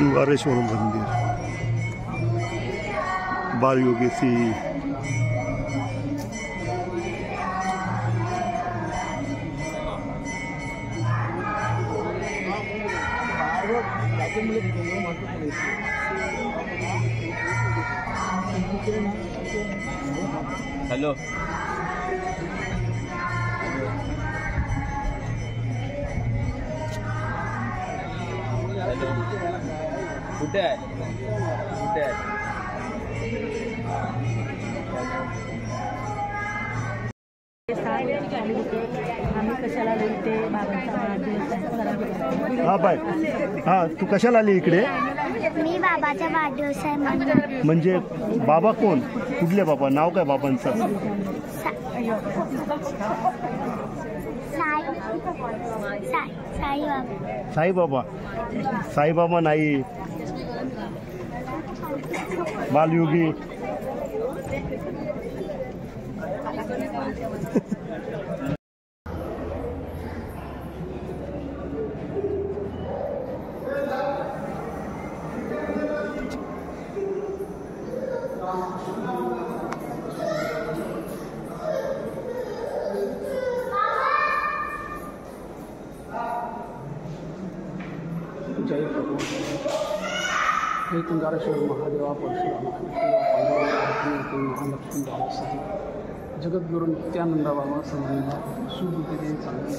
तुंगारेश्वर मंदिर, बालयोगीसी hello hello कुठे आहे कुठे आहे आम्ही कशाला बोलते बाबांचा वाढदिवस. हा बाय हा तू कशाला आली इकडे? मी बाबाचा वाढदिवस आहे म्हणून. म्हणजे बाबा कोण? कुठले बाबा? नाव काय बाबांचं? साईबाबा. साईबाबा नाही, बालयोगी. जय प्रभु. हे तुंगारेश्वर महादेवा परशुराम महालक्ष्मी बाबासाठी जगद्गुरु नित्यानंद बाबा समजूंना सुबुद्धीने चांगले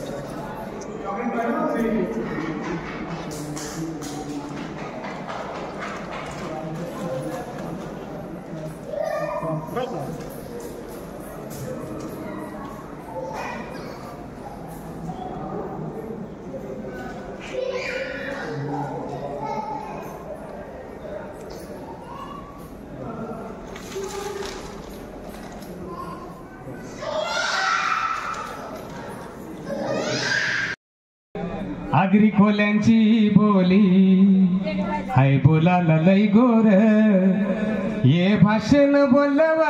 आगरी खोल्यांची बोली हाय बोलाला लय गोर, ये भाषण बोलव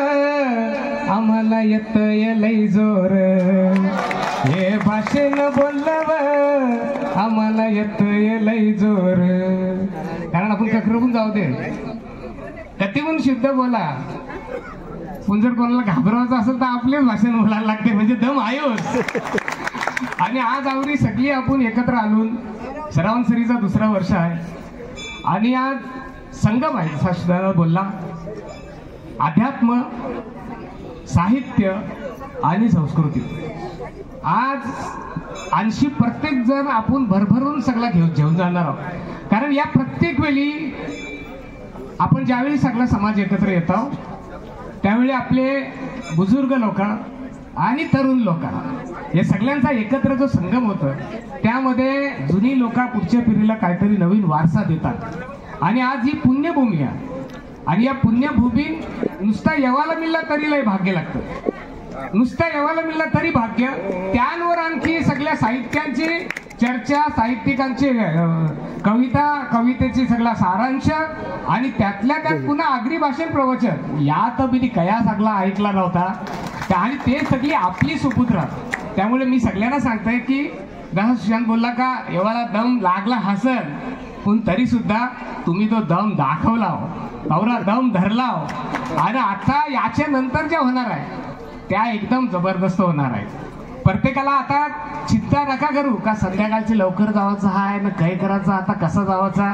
आम्हाला येतय लय जोर, ये भाषण बोलव आम्हाला येतय लय जोर. कारण आपण ककरून जाऊ दे कधी पण शुद्ध बोला, पण जर कोणाला घाबरवायचं असेल तर आपलेच भाषण बोलायला लागते, म्हणजे दम आयोस. आणि आज आवरी सगळी आपण एकत्र आलून श्रावणसरीचा दुसरा वर्ष आहे आणि आज संगम आहे. जसा सुद्धा बोलला, अध्यात्म, साहित्य आणि संस्कृती. आज आणखी प्रत्येक जण आपण भरभरून सगळा घेऊन जाणार आहोत. कारण या प्रत्येक वेळी आपण ज्यावेळी सगळा समाज एकत्र येतो त्यावेळी आपले बुजुर्ग लोक आणि तरुण लोक या सगळ्यांचा एकत्र जो संगम होतो त्यामध्ये जुनी लोक पुढच्या पिढीला काहीतरी नवीन वारसा देतात. आणि आज ही पुण्यभूमी आहे आणि या पुण्यभूमीत नुसता येवाला मिळला तरी लय भाग्य लागतं, नुसता येवाला मिळला तरी भाग्य. त्यांवर आणखी सगळ्या साहित्यांची चर्चा, साहित्यिकांची कविता, कवितेची सगळा सारांश आणि त्यातल्या त्यात पुन्हा आगरी भाषण प्रवचन यात मी कया सगळा ऐकला नव्हता. आणि ते सगळी आपली सुपुत्र. त्यामुळे मी सगळ्यांना सांगतोय की जसा सुशांत बोलला का एवढा दम लागला हसन, पण तरी सुद्धा तुम्ही तो दम दाखवला, एवढा दम धरला. आणि आता याच्या नंतर ज्या होणार आहे त्या एकदम जबरदस्त होणार आहे. प्रत्येकाला आता चिंता नका करू का संध्याकाळचे लवकर जावायचं आहे ना काय करायचं, आता कसं जावायचा.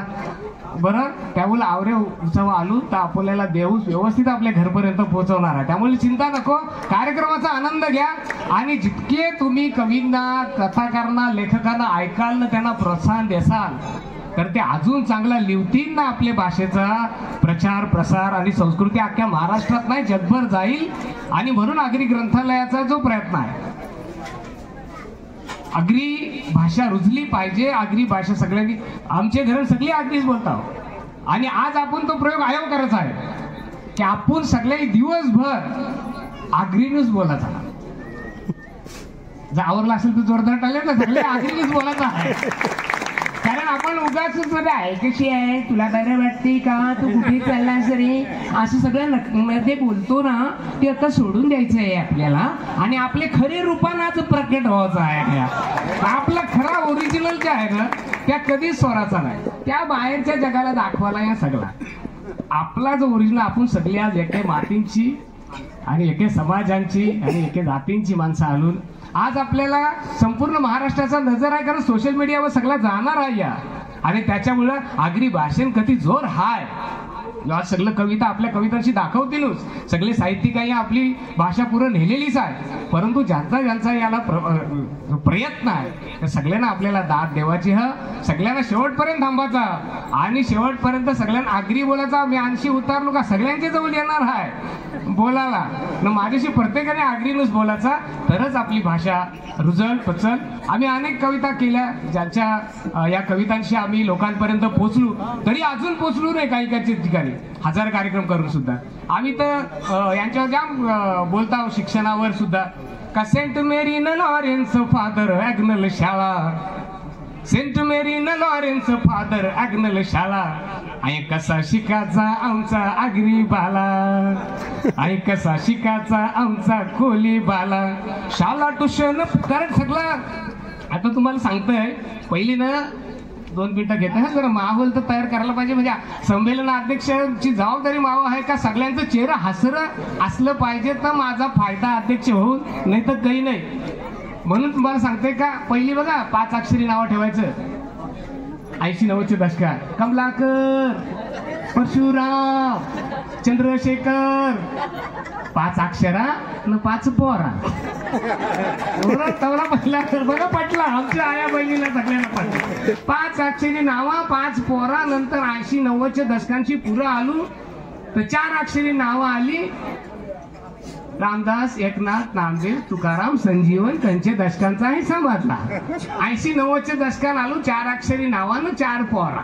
बरं, त्यामुळे आवरे उत्सव आलू तर आपल्याला देऊस व्यवस्थित आपल्या घरपर्यंत पोहोचवणार आहे. त्यामुळे चिंता नको, कार्यक्रमाचा आनंद घ्या. आणि जितके तुम्ही कवींना, कथाकारांना, लेखकांना ऐकाल ना, त्यांना प्रोत्साहन देसाल तर ते अजून चांगला लिवतील ना. आपल्या भाषेचा प्रचार, प्रसार आणि संस्कृती अख्ख्या महाराष्ट्रात नाही जगभर जाईल. आणि म्हणून आगरी ग्रंथालयाचा जो प्रयत्न आहे, आगरी भाषा रुजली पाहिजे. आगरी भाषा सगळ्यांनी, आमच्या घरात सगळी आगरीच बोलतात. आणि आज आपण तो प्रयोग आयोग करायचा आहे की आपण सगळे दिवसभर आगरीनच बोलायचा. जर आवरला असेल तर जोरदार टाळले ना, सगळे आगरीनच बोलायचं आहे. कारण आपण उगाच आहे कशी आहे, तुला बरं वाटते का, तू कुठे चाललास रे, असं सगळं मध्ये बोलतो ना ते आता सोडून द्यायचं आहे आपल्याला आणि आपले खरे रूपानाच प्रकट व्हायचं आहे. आपला खरा ओरिजिनल जे आहे ना त्या कधीच स्वराचा नाही, त्या बाहेरच्या जगाला दाखवायला या सगळा. आपला जो ओरिजिनल आपण सगळे आज एके मातींची आणि एके समाजांची आणि एके जातींची माणसं आलून आज आपल्याला संपूर्ण महाराष्ट्राचा नजर आहे, कारण सोशल मीडियावर सगळा जाणार आहे या. आणि त्याच्यामुळं आगरी भाषण कधी जोर हाय आज सगळं कविता आपल्या कवितांशी दाखवतीलच. सगळे साहित्यिकांनी आपली भाषा पुरं नेलेलीच आहे, परंतु ज्यांचा ज्यांचा याला प्रयत्न आहे त्या सगळ्यांना आपल्याला दाद देवाची सगळ्यांना शेवटपर्यंत थांबायचा आणि शेवटपर्यंत सगळ्यांना आगरी बोलायचा. मी आणशी उतारलो का सगळ्यांच्या जवळ येणार आहे बोलायला न माझ्याशी प्रत्येकाने आगरीनच बोलायचा, तरच आपली भाषा रुजल पचल. आम्ही अनेक कविता केल्या ज्यांच्या या कवितांशी आम्ही लोकांपर्यंत पोहोचलो, तरी अजून पोहोचलो नाही काही काही ठिकाणी हजार कार्यक्रम करून सुद्धा. आम्ही तर यांच्यावर जाम बोलता शिक्षणावर सुद्धा का सेंट मेरीन लॉरेन्स फादर ॲग्नल शाळा, सेंट मेरीन लॉरेन्स फादर ॲग्नल शाळा, आई कसा शिकाचा आमचा आगरी बाला, आई कसा शिकाचा आमचा कोली बाला, शाला ट्युशन. कारण सगळं आता तुम्हाला सांगतोय पहिली ना 2 मिनिटं घेत आहे जरा माहोल तर तयार करायला पाहिजे. म्हणजे संमेलनाध्यक्षाची जबाबदारी माव आहे का सगळ्यांचं चेहरा हसरं असलं पाहिजे तर माझा फायदा अध्यक्ष होऊन, नाही तर काही नाही. म्हणून तुम्हाला सांगतोय का पहिली बघा 5 अक्षरी नावं ठेवायचं. 80-90चे दशकात कमलाकर, परशुराम, चंद्रशेखर, 5 अक्षरा न 5 पोरा. तवरा पटला बघा पटला आमच्या आया बहिणीला सगळ्यांना पटला. 5 अक्षरी नावा 5 पोरा. नंतर 80-90च्या दशकांची पुरं आलू तर 4 अक्षरी नावं आली. रामदास, एकनाथ, नामदेव, तुकाराम, संजीवन त्यांच्या दशकांचाही समजला. 80-90च्या दशकात आलो 4 अक्षरी नावानं 4 पोरा.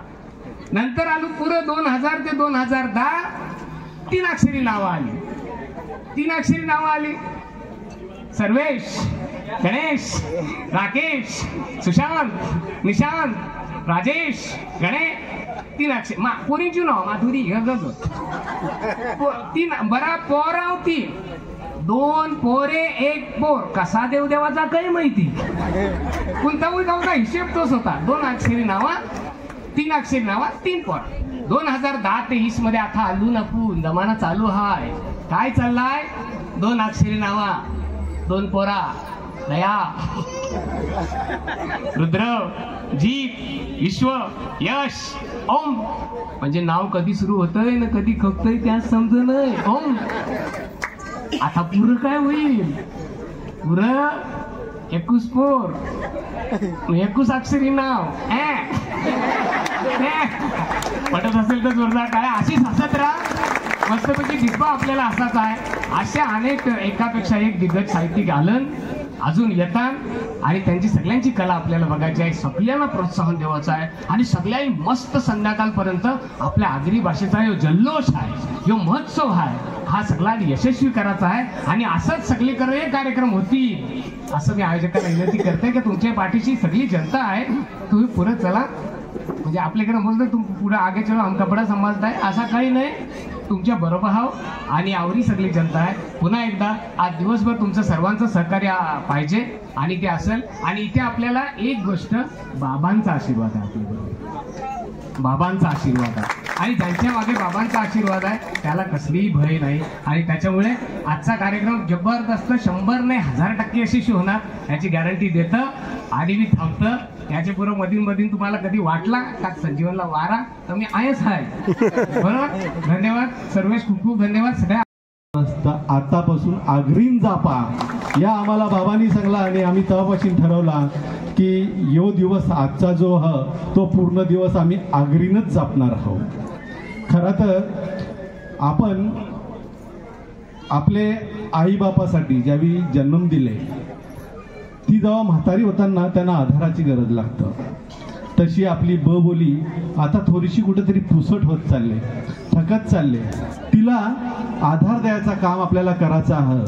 नंतर आलो पुरं 2000 ते 2010 3 अक्षरी नावं आली. 3 अक्षरी नावं आली. सर्वेश, गणेश, राकेश, सुशांत, निशांत, राजेश, गणेश. 3 अक्षर पोरींची नाव माधुरी 3 बरा पोराव 3 2 पोरे 1 पोर. कसा देवदेवाचा काही माहिती कोणता हिशेब तोच होता. 2 अक्षरी नावा 3 अक्षरी नावा 3 पोर. 2010 ते 20 मध्ये आता आलू नपून जमाना चालू हाय. काय चाललाय? 2 अक्षरी नावा 2 पोरा. दया, रुद्र, जीत, विश्व, यश, ओम. म्हणजे नाव कधी सुरू होतंय ना कधी खपतंय त्याच समजलंय. ओम. आता पुरं काय होईल? पुरं 21 पोर 21 अक्षरी नाव. पटत असेल तर जोरदार टाळ्या. अशीच हसत राहा मस्तपैकी दिसबा आपल्याला असाच आहे. अशा अनेक एकापेक्षा एक दिग्गज साहित्यिक आलन अजून येतात आणि त्यांची सगळ्यांची कला आपल्याला बघायची आहे. सगळ्यांना प्रोत्साहन द्यायचं आहे आणि सगळ्यांनी मस्त संध्याकाळपर्यंत आपल्या आगरी भाषेचा जो जल्लोष आहे जो महोत्सव आहे हा सगळा यशस्वी करायचा आहे. आणि असंच सगळीकडे कार्यक्रम होतील असं मी आयोजकांना विनंती करते की तुमच्या पाठीशी सगळी जनता आहे. तुम्ही पुढे चला. म्हणजे आपल्याकडे बोलतो तुम्ही पुढे आगे चलो हम कपडा समजताय असा काही नाही. तुमच्या बरोबर आहो आणि आवरी सगळी जनता आहे. पुन्हा एकदा आज दिवसभर तुमचं सर्वांचं सहकार्य पाहिजे आणि ते असेल. आणि इथे आपल्याला एक गोष्ट बाबांचा आशीर्वाद आहे. आपल्याबरोबर बाबांचा आशीर्वाद आहे आणि ज्यांच्या मागे बाबांचा आशीर्वाद आहे त्याला कसलीही भय नाही. आणि त्याच्यामुळे आजचा कार्यक्रम जबरदस्त 100 नाही 1000% यशस्वी होणार याची गॅरंटी देतं. आणि मी थांबतं. याच्या पुढं मधीन तुम्हाला कधी वाटला का संजीवनला वारा तर मी आहेच आहे. बरोबर. धन्यवाद सर्वेश. खूप खूप धन्यवाद सगळ्या. आतापासून आगरीन जापा या आम्हाला बाबांनी सांगला आणि आम्ही तेव्हापासून ठरवला की यो दिवस आजचा जो तो पूर्ण दिवस आम्ही आगरीनच जापणार आहोत. खरं तर आपण आपले आईबापासाठी ज्यावेळी जन्म दिले ती जेव्हा म्हातारी होताना त्यांना आधाराची गरज लागतं तशी आपली बोली आता थोडीशी कुठेतरी पुसट होत चालले थकत चालले. तिला आधार द्यायचा काम आपल्याला करायचं आहे.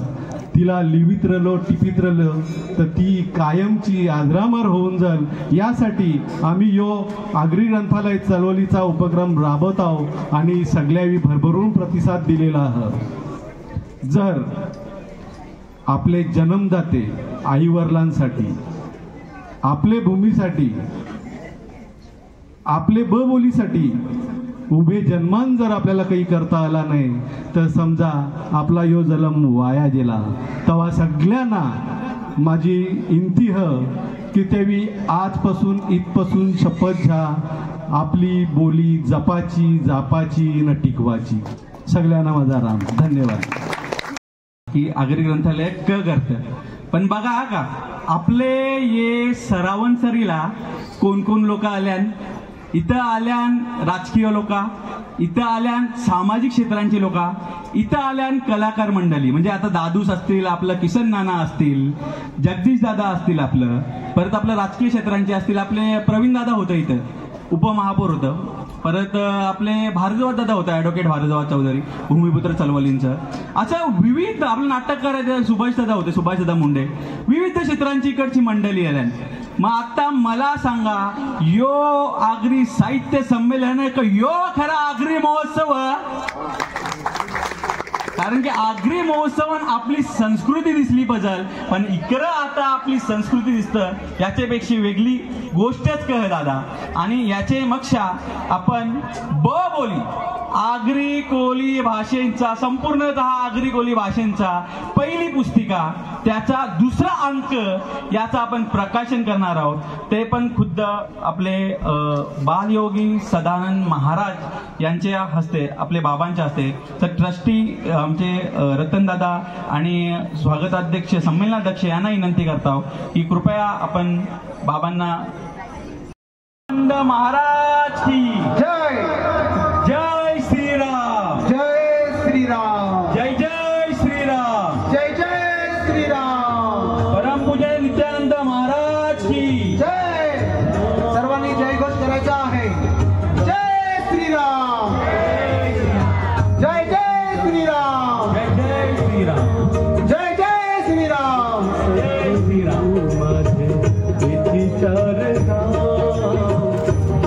तिला लिवित राहिलो टिपीत राहिलो तर ती कायमची आजरामर होऊन जाईल यासाठी आम्ही यो आगरी ग्रंथालय चळवळीचा उपक्रम राबवत आहोत आणि सगळ्यावी भरभरून प्रतिसाद दिलेला आहे. जर आपले जन्मदाते आईवडिलांसाठी, आपले भूमीसाठी, आपले बोलीसाठी उभे जन्मान जर आपल्याला काही करता आला नाही तर समजा आपला यो जन्म वाया गेला. तेव्हा सगळ्यांना माझी विनंती ह की त्यावी आजपासून इथपासून शपथ घ्या आपली बोली जपाची, जापाची न टिकवाची. सगळ्यांना माझा राम. धन्यवाद. की आगरी ग्रंथालय करतं पण बघा हा का आपले ये सरावनसरीला कोण कोण लोक आल्यान, इथं आल्यान राजकीय लोक, इथं आल्यान सामाजिक क्षेत्रांची लोक, इथं आल्यान कलाकार मंडळी म्हणजे आता दादूस असतील, आपलं किसन नाना असतील, जगदीश दादा असतील, आपलं परत आपलं राजकीय क्षेत्रांचे असतील, आपले प्रवीण दादा होतं इथं उपमहापौर होतं, परत आपले भारद्वाज दादा होता ॲडव्होकेट भारद्वाज चौधरी भूमिपुत्र चळवळींचं. असं विविध आपलं नाटक करायचं सुभाष दादा होते, सुभाष दादा मुंडे, विविध क्षेत्रांची इकडची मंडळी आल्यान. मग आता मला सांगा यो आगरी साहित्य संमेलन का यो खरा आगरी महोत्सव? कारण की आगरी महोत्सवात आपली संस्कृती दिसली पाहिजे पण इकडं आता आपली संस्कृती दिसतं याच्यापेक्षा वेगळी गोष्टच कह दादा. आणि याचे मक्षा आपण बोली आगरी कोली भाषेंचा संपूर्णतः आगरी कोली भाषेंचा पहिली पुस्तिका त्याचा दुसरा अंक याचा आपण प्रकाशन करणार आहोत. ते पण खुद्द आपले बालयोगी सदानंद महाराज यांच्या हस्ते, आपले बाबांच्या हस्ते. तर ट्रस्टी आमचे रतनदादा आणि स्वागताध्यक्ष संमेलनाध्यक्ष यांना विनंती करतो की कृपया आपण बाबांना महाराज की जय. जय श्रीराम. जय श्रीराम. जय जय श्रीराम. जय जय श्रीराम. परमपूज्य नित्यानंद महाराज की जय. सर्वांनी जय घोष करायचा आहे. जय श्रीराम. जय जय श्रीराम. जय जय श्रीराम. जय जय श्रीराम. जय श्रीराम.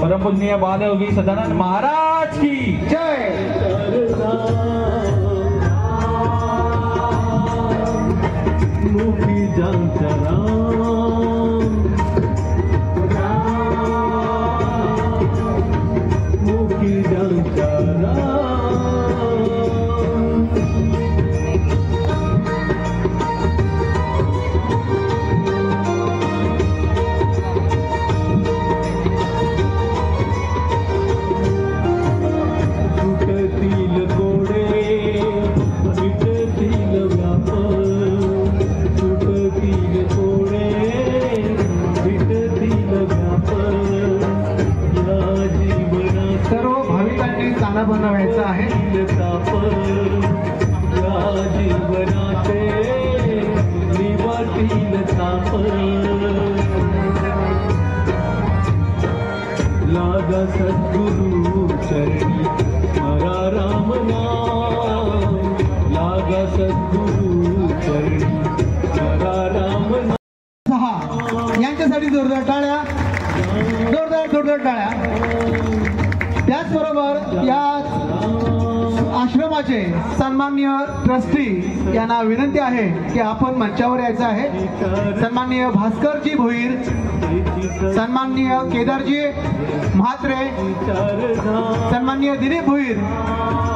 परमपूज्य बालयोगी सदानंद महाराज की जय. मुखी जांचरा मुखी जांचरा बनवायचा आहे. लागा सद्गुरु चरणी स्मरा राम नाम. लागा सद्गुरु चरणी स्मरा राम नाम. 6 यांच्यासाठी जोरदार टाळ्या. जोरदार टाळ्या. त्याचबरोबर या आश्रमाचे सन्माननीय ट्रस्टी यांना विनंती आहे की आपण मंचावर यायचं आहे. सन्माननीय भास्करजी भोईर, सन्माननीय केदारजी म्हात्रे, सन्माननीय दिलीप भोईर,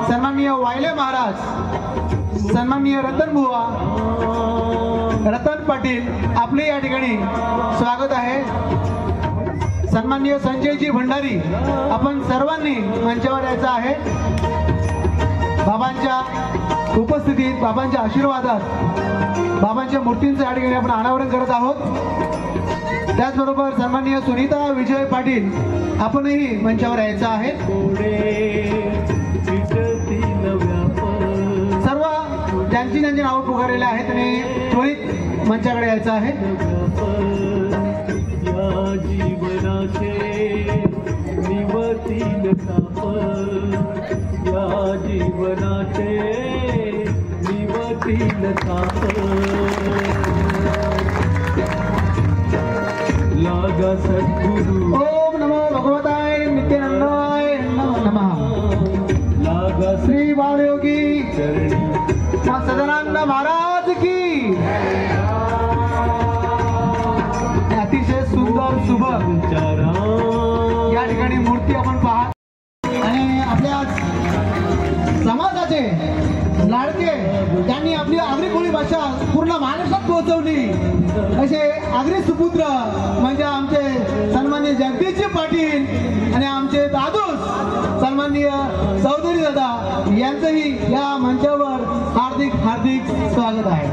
सन्माननीय वायले महाराज, सन्माननीय रतन बुवा, रतन पाटील आपले या ठिकाणी स्वागत आहे. सन्माननीय संजयजी भंडारी आपण सर्वांनी मंचावर यायचं आहे. बाबांच्या उपस्थितीत, बाबांच्या आशीर्वादात बाबांच्या मूर्तींचं या ठिकाणी आपण अनावरण करत आहोत. त्याचबरोबर सन्माननीय सुनीता विजय पाटील आपणही मंचावर यायचं आहे. सर्व ज्यांची नावं पुकारलेली आहेत त्यांनी त्वरित मंचाकडे यायचं आहे. जीवनाचे निवतील ताप, या जीवनाचे निवतील सुटेल ताप लागा सद्गुरु ओम नमो भगवताय नित्यानंदाय नमः लागा श्री बालयोगी चरणी मां सदानंद महाराज की अतिशय सुंदर सुबक या ठिकाणी मूर्ती आपण पाहत आणि आपल्या समाजाचे लाडके त्यांनी आपली आगरी कोळी भाषा पूर्ण महाराष्ट्रात पोहोचवली असे आगरी सुपुत्र म्हणजे आमचे सन्माननीय जगदीशजी पाटील आणि आमचे दादूस सन्माननीय चौधरी दादा यांचंही या मंचावर हार्दिक हार्दिक स्वागत आहे.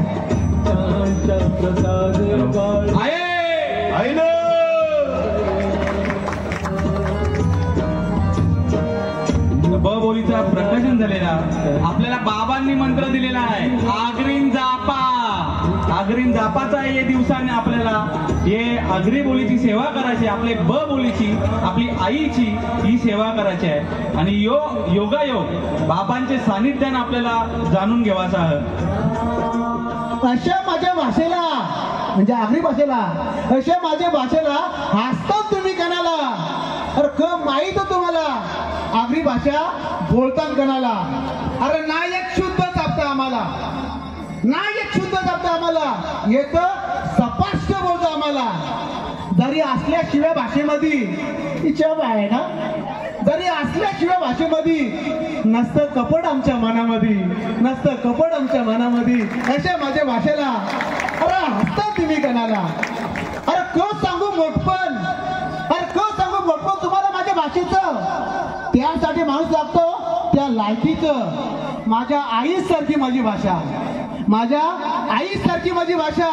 ब बोलीचा प्रकाशन झालेला आपल्याला बाबांनी मंत्र दिलेला आहे आगरीन जापा. आगरीन जापाचा या दिवसाने आपल्याला हे आगरी बोलीची सेवा करायची आपले ब बोलीची आपली आईची ही सेवा करायची आहे आणि योगायोग बाबांचे सानिध्याने आपल्याला जाणून घ्यावायचं आहे. अशा माझ्या भाषेला म्हणजे आगरी भाषेला अशा माझ्या भाषेला हसतात तुम्ही कणाला. अरे माहित तुम्हाला आगरी भाषा बोलतात कणाला. अरे नाही एक शुद्ध चापतं आम्हाला नाही एक शुद्ध चापतं आम्हाला येत स्पष्ट बोलतो आम्हाला. जरी असल्याशिवाय भाषेमध्ये इच्छा आहे ना जरी असल्याशिवाय भाषेमध्ये नसतं कपड आमच्या मनामध्ये नसतं कपड आमच्या मनामध्ये अशा माझ्या भाषेला अरे हसतात तुम्ही कणाला. अरे सांगू मोठपण अरे सांगू मोठपण तुम्हाला माझ्या भाषेचं. त्यासाठी माणूस लागतो त्या लायकीचं. माझ्या आईसारखी माझी भाषा माझ्या आईसारखी माझी भाषा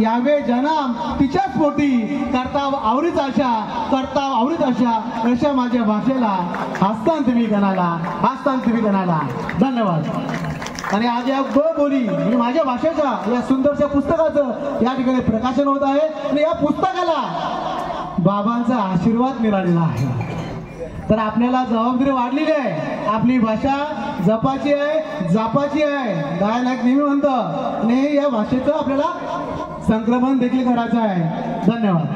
यावे जन्म तिच्याच पोटी करता आवडीच आशा करता आवडीच आशा अशा माझ्या भाषेला हसतान तुम्ही कणाला. धन्यवाद. आणि आज या ब बोली म्हणजे माझ्या भाषेच्या या सुंदरशा पुस्तकाचं या ठिकाणी प्रकाशन होत आहे आणि या पुस्तकाला बाबांचा आशीर्वाद मिळालेला आहे. तर आपल्याला जबाबदारी वाढलेली आहे. आपली भाषा जपाची आहे जापाची आहे. गायक नेहमी म्हणतो आणि या भाषेचं आपल्याला संक्रमण देखील करायचं आहे. धन्यवाद.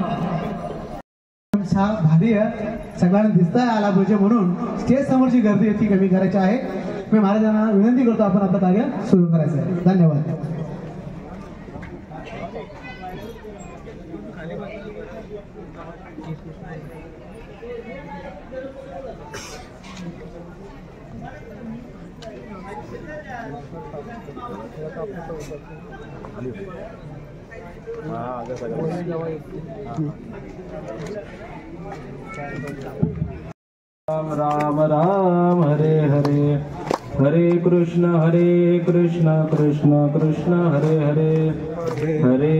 भारी आहे सगळ्यांना दिसतंय आला पाहिजे म्हणून स्टेज समोरची गर्दी ती कमी करायची आहे. मी महाराजांना विनंती करतो आपण आपलं कार्य सुरू करायचं आहे. धन्यवाद. राम राम राम हरे हरे हरे कृष्ण कृष्ण कृष्ण हरे हरे हरे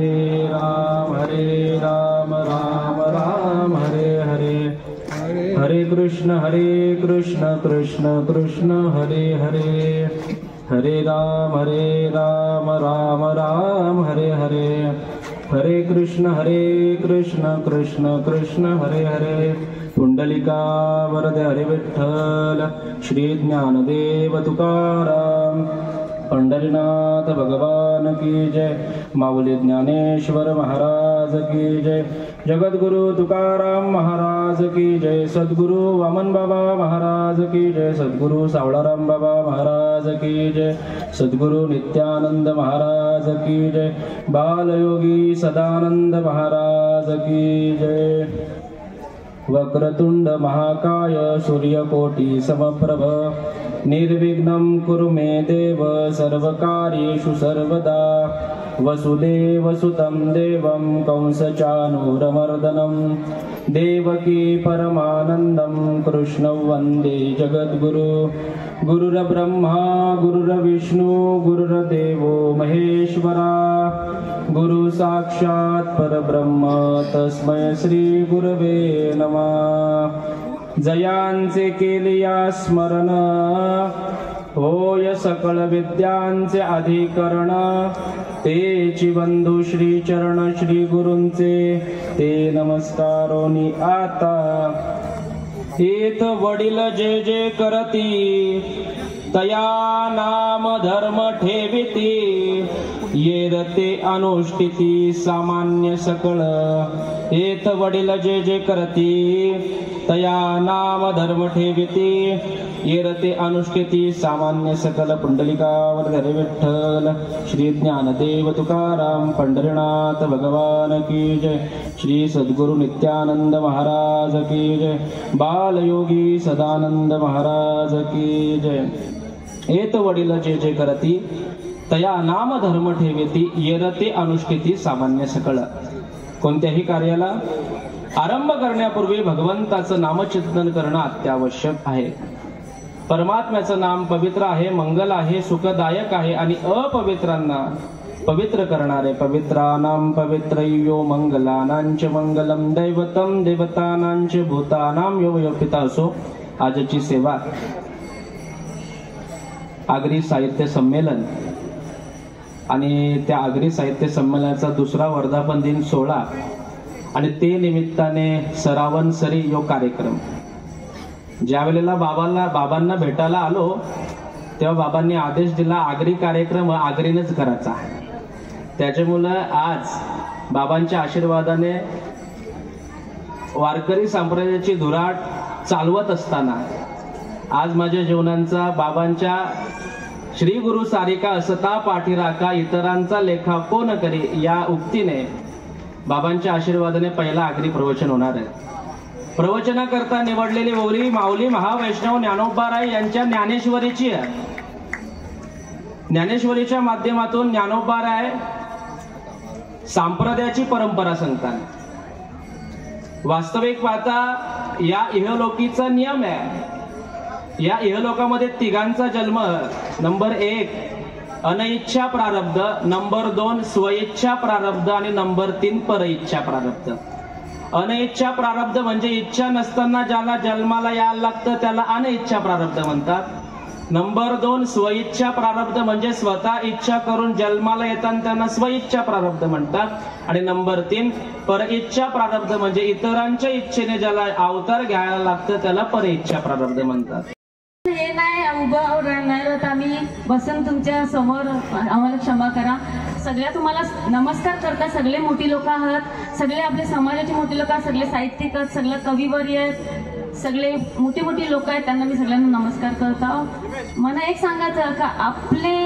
राम राम राम हरे हरे हरे कृष्ण कृष्ण कृष्ण हरे हरे हरे राम राम राम हरे हरे हरे कृष्ण कृष्ण कृष्ण हरे हरे पुंडलिका वरदे हरे विठ्ठल श्री ज्ञानदेव तुकाराम पंढरीनाथ भगवान की जय. माऊली ज्ञानेश्वर महाराज की जय. जगद्गुरु तुकाराम महाराज की जय. सद्गुरु वामन बाबा महाराज की जय. सद्गुरु सावळाराम बाबा महाराज की जय. सद्गुरु नित्यानंद महाराज की जय. बालयोगी सदानंद महाराज की जय. वक्रतुंड महाकाय सूर्यकोटि समप्रभ निर्विघ्नं कुरु मे देव सर्वकार्येषु सर्वदा. वसुदेवसुतं देवं कंसचाणूरमर्दनं देवकी परमानन्दं कृष्णं वन्दे जगद्गुरु. गुरुर्ब्रह्मा गुरुर्विष्णु गुरुर्देवो महेश्वरा. गुरु साक्षात् परब्रह्म तस्मै श्री गुरवे नमः. जयांचे केलिया स्मरण होय सकळ विद्यांचे अधिकरण. तेची बंधू श्री चरण श्री गुरूंचे ते नमस्कारोनी आता. हेत वडील जे जे करती तया नाम धर्म ठेविती येरते अनुष्ठिती सामान्य सकळ येत वडील जे जे करती तया नाम धर्म ठेविती येरते अनुष्ठिती सामान्य सकल पुंडलिकावर धरे विठ्ठल श्री ज्ञानदेव तुकाराम पंढरीनाथ भगवान की जय श्री सद्गुरु नित्यानंद महाराज की जय बालयोगी सदानंद महाराज की जय येत वडील जे जे करती तया नाम धर्म ठेवेती येरते अनुष्ठिती सामान्य सकळ कोणत्याही कार्याला आरंभ करण्यापूर्वी भगवंताचं नामचिंतन करणं अत्यावश्यक आहे. परमात्म्याचं नाम पवित्र आहे, मंगल आहे, सुखदायक आहे आणि अपवित्रांना पवित्र करणारे. पवित्रानां पवित्रयो मंगलानांच मंगलम दैवतम देवतानांच भूतानां यो यो पिता असो. आजची सेवा आगरी साहित्य संमेलन आणि त्या आगरी साहित्य संमेलनाचा दुसरा वर्धापन दिन सोहळा आणि ते निमित्ताने सरावन सरी यो कार्यक्रम. ज्या वेळेला बाबांना भेटायला आलो तेव्हा बाबांनी आदेश दिला आगरी कार्यक्रम आगरीनच करायचा. त्याच्यामुळे आज बाबांच्या आशीर्वादाने वारकरी संप्रदायाची धुराट चालवत असताना आज माझ्या जीवनाचा बाबांच्या श्री गुरु सारिका असता पाठीराखा इतरांचा लेखा कोण करी या उक्तीने बाबांच्या आशीर्वादाने पहिला आगरी प्रवचन होणार आहे. प्रवचनाकरता निवडलेली ओरी माऊली महावैष्णव ज्ञानोबाराय यांच्या ज्ञानेश्वरीची आहे. ज्ञानेश्वरीच्या माध्यमातून ज्ञानोबाराय संप्रदायाची परंपरा सांगतात. वास्तविक पाहता या इहलोकीचा नियम आहे. या इहलोकामध्ये तिघांचा जन्म. नंबर 1 अनइच्छा प्रारब्ध, नंबर 2 स्वइच्छा प्रारब्ध आणि नंबर 3 परइच्छा प्रारब्ध. अनइच्छा प्रारब्ध म्हणजे इच्छा नसताना ज्याला जन्माला यायला लागतं त्याला अनइच्छा प्रारब्ध म्हणतात. नंबर 2 स्वइच्छा प्रारब्ध म्हणजे स्वतः इच्छा करून जन्माला येताना त्यांना स्वइच्छा प्रारब्ध म्हणतात. आणि नंबर 3 परइच्छा प्रारब्ध म्हणजे इतरांच्या इच्छेने ज्याला अवतार घ्यायला लागतं त्याला परइच्छा प्रारब्ध म्हणतात. हे नाही उभं राहणार तर आम्ही बसून तुमच्या समोर, आम्हाला क्षमा करा. सगळ्या तुम्हाला नमस्कार करतात. सगळे मोठी लोक आहात, सगळे आपले समाजाचे मोठी लोक आहेत, सगळे साहित्यिक आहेत, सगळे कविवर्य आहेत, सगळे मोठी मोठी लोक आहेत, त्यांना मी सगळ्यांना नमस्कार करतो. मला एक सांगायचं का आपले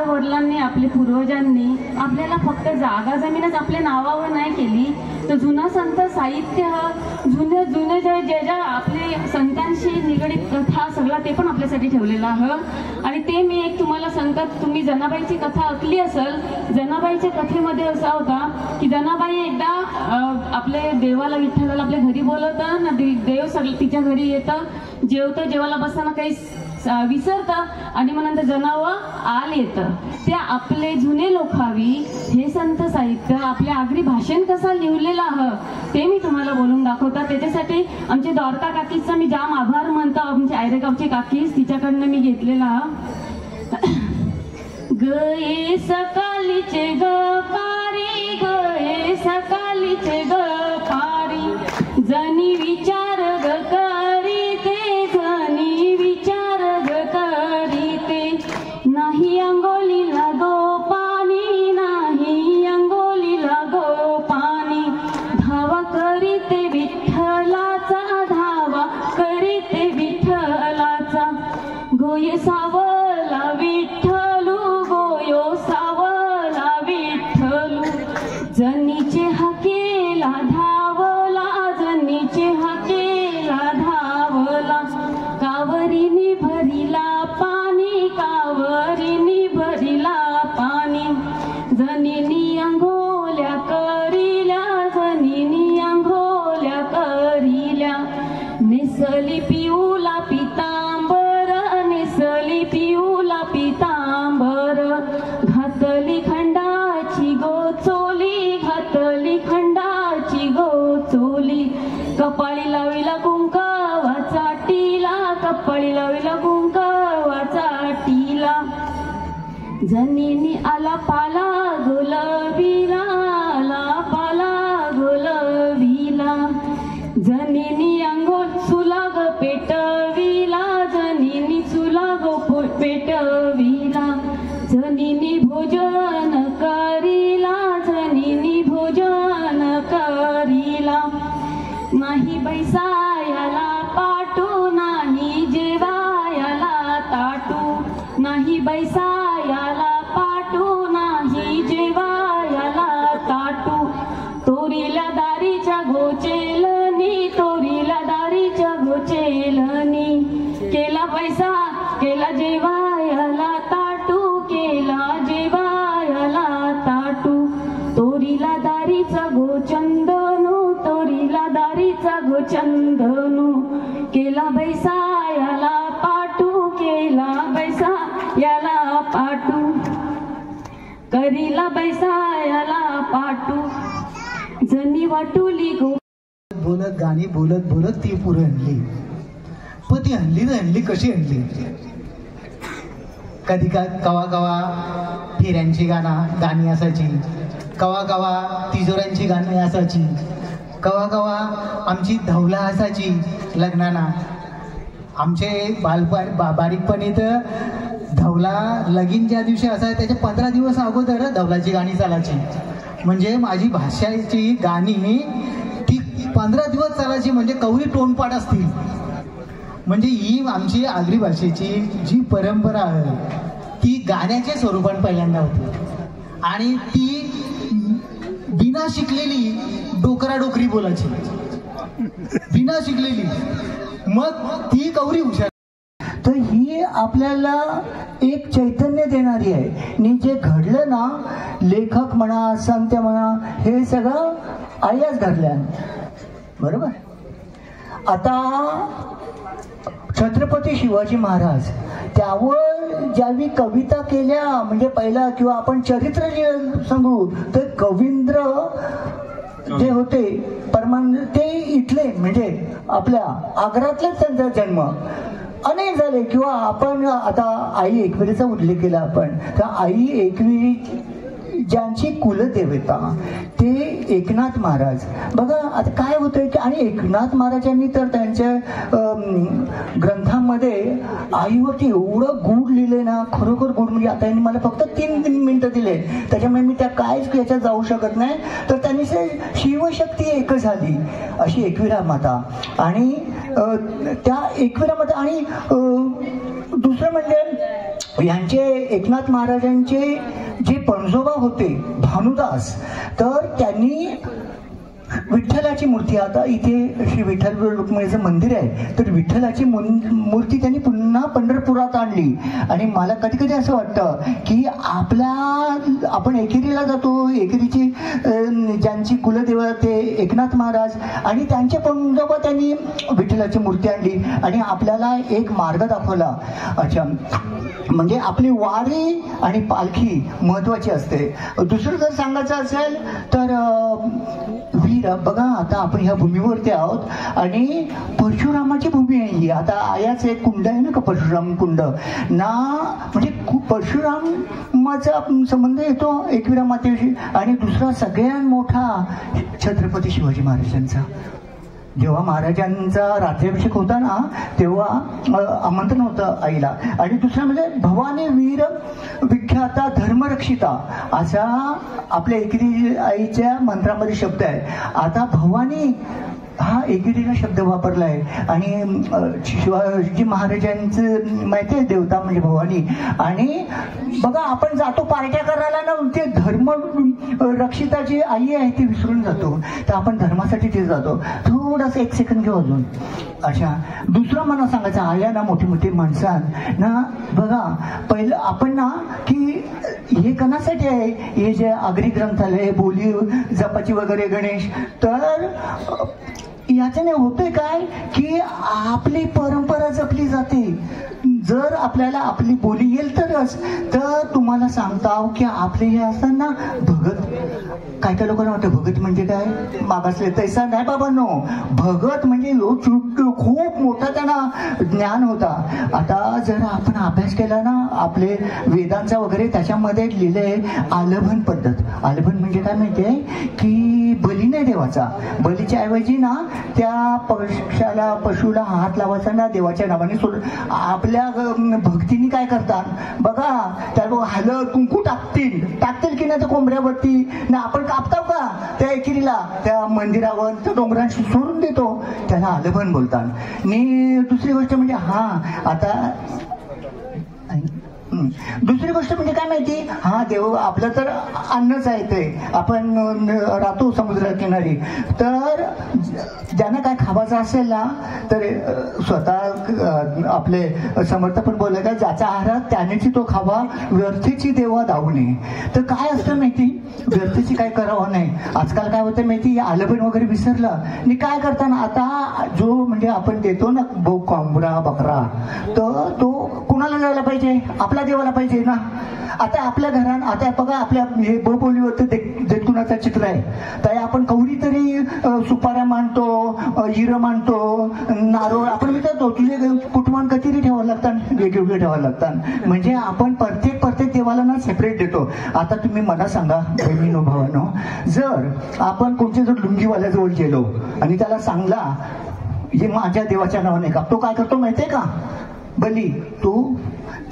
वडिलांनी आपले पूर्वजांनी आपल्याला फक्त जागा जमीनच आपल्या नावावर नाही केली तर जुना संत साहित्य जुने जुने जे ज्या आपले संतांशी निगडीत कथा सगळा ते पण आपल्यासाठी ठेवलेला आहे. आणि ते मी एक तुम्हाला सांगतात. तुम्ही जनाबाईची कथा ऐकली असेल. जनाबाईच्या कथेमध्ये असा होता की जनाबाई एकदा आपल्या देवाला विठ्ठलाला आपल्या घरी बोलवतं ना, देव सगळं तिच्या घरी येतं, जेवतं, जेवायला बसताना काही विसरतं आणि मग नंतर जनावर आल येतं. त्या आपले जुने लोकावी हे संत साहित्य आपल्या आगरी भाषण कसा लिहिलेलं आहे ते मी तुम्हाला बोलून दाखवता. त्याच्यासाठी आमचे द्वारका काकीचा मी जाम आभार मानतो. आमचे आयरेगावची काकीस तिच्याकडनं मी घेतलेला. गये सकाळीचे ग पारी, गये सकाळीचे ग पारी, जनी विचार ग करी ते, जनी विचार ग करी ते, नाही अंगोली लागो पाणी, नाही अंगोली लागो पाणी, धावा करी ते विठ्ठलाचा, धावा करी ते विठ्ठलाचा, गोये सावला विठ्ठलू, गोयो सावला विठ्ठलू, जनीचे हाकेला धावला, जनीचे हाकेला धावला, कावरीने भरिला पाणी, कावरीने भरिला पाणी, जनीनी अंघोल्या करिल्या, जनीनी अंघोल्या करिल्या, नेसली पिऊला पितांबर, नेसली पिऊला पितांबर, घातली खंडाची गोचोली, घातली खंडाची गोचोली, कपाळी लाविला कुंकवाचा टिला, कपाळी लाविला कुंकवाचा टिला, जनीनी आला पाला गुलाबीला, आला पाला गुलाबीला, जनीनी अंघोळ सुलाग पेटविला, जनीनी सुलाग पेटविला, जनिनी भोजन करिला, जनिनी भोजन करिला. नाही बैसायाला पाटू, नाही जेवायाला ताटू, नाही बैसायाला पाटू, नाही जेवायाला ताटू. तोरीला दारीच्या घोचेलनी, तोरीला दारीच्या घोचेलनी. केला बैसा केला जेवायाला ताटू, केला जेवायाला ताटू. तोरीला दारीचा घोचंदनू, तोरीला दारीचा घोचंदनू. केला बैसायाला पाटू, केला बैसायाला पाटू. करीला बैसायाला पाटू, जनी वाटुली गो. बोलत गाणी बोलत बोलत ती पुढे आणली. पण ती आणली तर आणली कशी आणली. कधी कवा कवा फेऱ्यांची गाणी असायची, कवा कवा तिजोऱ्यांची गाणी असायची, कवा कवा आमची धवला असायची लग्नाना. आमचे बारीकपणी तर धवला लगीन ज्या दिवशी असायचं त्याच्या 15 दिवस अगोदर धवलाची गाणी चालायची. म्हणजे माझी भाषाची गाणी ती 15 दिवस चालायची. म्हणजे कवरी तोंडपाठ असतील. म्हणजे ही आमची आगरी भाषेची जी परंपरा आहे ती गाण्याच्या स्वरूपात पहिल्यांदा होती. आणि ती बिना शिकलेली डोकरी बोलायची, बिना शिकलेली. मग ती कवरी हुशार. तर ही आपल्याला एक चैतन्य देणारी आहे. आणि जे घडलं ना, लेखक म्हणा, संत म्हणा, हे सगळं आयाच घडल्या. बरोबर. आता छत्रपती शिवाजी महाराज त्यावर ज्यावेळी कविता केल्या, म्हणजे पहिला किंवा आपण चरित्र जे सांगू तर कवींद्र जे होते ते इथले, म्हणजे आपल्या आग्र्यातलेच त्यांचा जन्म अनेक झाले. किंवा आपण आता आई एकविरीचा उल्लेख केला आपण, तर आई एकविरी ज्यांची कुलदेवता ते एकनाथ महाराज. बघा आता काय होतंय की, आणि एकनाथ महाराजांनी तर त्यांच्या ग्रंथामध्ये आईवरती एवढं गुढ लिहिले ना, खरोखर गुढ. म्हणजे आता यांनी मला फक्त 3 मिनिटं दिले, त्याच्यामुळे मी त्या कायच याच्यात जाऊ शकत नाही. तर त्यांनी शिवशक्ती एक झाली अशी एकविरा माता. आणि त्या एकविरा माता. आणि दुसरं म्हणजे यांचे एकनाथ महाराजांचे जे पणजोबा होते भानुदास, तर त्यांनी विठ्ठलाची मूर्ती, आता इथे श्री विठ्ठल रुक्मिणीचं मंदिर आहे, तर विठ्ठलाची मूर्ती त्यांनी पुन्हा पंढरपुरात आणली. आणि मला कधी कधी असं वाटतं की आपण एकेरीला जातो, एकेरीची ज्यांची कुलदेवता ते एकनाथ महाराज आणि त्यांचे पणजोबा त्यांनी विठ्ठलाची मूर्ती आणली आणि आपल्याला एक मार्ग दाखवला. अच्छा, म्हणजे आपली वारी आणि पालखी महत्वाची असते. दुसरं जर सांगायचं असेल तर वीर, बघा आता आपण ह्या भूमीवरती आहोत आणि परशुरामाची भूमी आहे ही. आता आयाच एक कुंड आहे ना का, परशुराम कुंड ना, म्हणजे परशुरामाचा संबंध येतो एकविरा मातेशी. आणि दुसरा सगळ्यात मोठा छत्रपती शिवाजी महाराजांचा. जेव्हा महाराजांचा राज्याभिषेक होता ना, तेव्हा आमंत्रण होतं आईला. आणि दुसरं म्हणजे भवानी वीर विख्याता धर्मरक्षिता असा आपल्या एकेरी आईच्या मंत्रामध्ये शब्द आहे. आता भवानी हा एकेरीला शब्द वापरला आहे. आणि शिवाजी महाराजांचं माहिती आहे देवता म्हणजे भवानी. आणि बघा आपण जातो पार्ट्या करायला ना, ते धर्म रक्षिताची आई आहे ती विसरून जातो. तर आपण धर्मासाठी ते जातो. थोडासा 1 सेकंद घेऊ अजून. अच्छा, दुसरं मला सांगायचं, आया ना मोठी मोठी माणसां ना, बघा पहिलं आपण ना की हे कणासाठी आहे, हे जे आगरी ग्रंथालय बोली जपाची वगैरे गणेश, तर याच्याने होतंय काय की आपली परंपरा जपली जाते. जर आपल्याला आपली बोली येईल तरच. तर तुम्हाला सांगता की आपले हे असताना भगत, काय काय लोकांना वाटतं भगत म्हणजे काय, मागासले तैसा नाही बाबांनो. भगत म्हणजे खूप मोठा त्यांना ज्ञान होता. आता जर आपण अभ्यास केला ना आपले वेदांचा वगैरे, त्याच्यामध्ये लिहिले आलभन पद्धत. आलभन म्हणजे काय माहितीये की बली नाही देवाचा. बलीच्या ऐवजी ना त्या पशुला हात लावायचा ना देवाच्या नावाने सोडून आपल्या भक्तीने काय करतात बघा, त्या हळद कुंकू टाकतील की नाही त्या कोंबड्यावरती ना, आपण कापतो का त्या एकिरीला त्या मंदिरावर त्या डोंगरांशी सोडून देतो, त्याला आलबन बोलतात. आणि दुसरी गोष्ट म्हणजे दुसरी गोष्ट म्हणजे काय माहिती, हा देव आपलं तर अन्नच आहे, ते आपण राहतो समुद्रकिनारी, तर ज्यांना काय खावायचं असेल ना तर स्वतः आपले समर्थ पण बोलले का ज्याचा आहार त्यानेची तो खावा, व्यर्थेची देवा धावू नये. तर काय असतं माहिती, व्यर्थेची काय करावं नाही. आजकाल काय होतं माहिती, आलबण वगैरे विसरलं आणि काय करताना आता जो म्हणजे आपण देतो ना कोंबडा बकरा, तर तो कुणाला जायला पाहिजे, आपल्या देवाला पाहिजे ना. आता आपल्या घरात आता बघा आपल्या हे बोलीवरती देतकुणाचं चित्र आहे, तर आपण कवडी तरी सुपाऱ्या मांडतो, हिरं मांडतो, नारळ आपण विचारतो तुझे कुटुंबान कचेरी ठेवावं लागतात, वेगवेगळे ठेवावं लागतात. म्हणजे आपण प्रत्येक देवाला ना सेपरेट देतो. आता तुम्ही मला सांगा बहिणीनो भावानो, जर आपण कोणत्या जर लुंगीवाल्याजवळ गेलो आणि त्याला सांगला हे माझ्या देवाच्या नावाने का, तो काय करतो माहितीये का, बली तू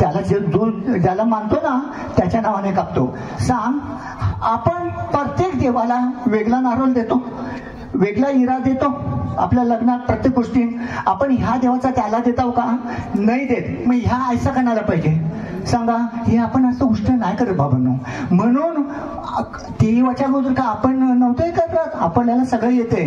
त्याला ज्याला मानतो ना त्याच्या नावाने कापतो. सांग, आपण प्रत्येक देवाला वेगळा नारळ देतो, वेगळा हिरा देतो, आपल्या लग्नात प्रत्येक गोष्टी आपण ह्या देवाचा त्याला देतो का, नाही देत. मग ह्या ऐसा करणारा पाहिजे सांगा, हे आपण असं गोष्ट नाही करत बाबांनो. म्हणून देवाच्या गोष्ट का आपण नव्हतंही करत, आपल्याला सगळं येते.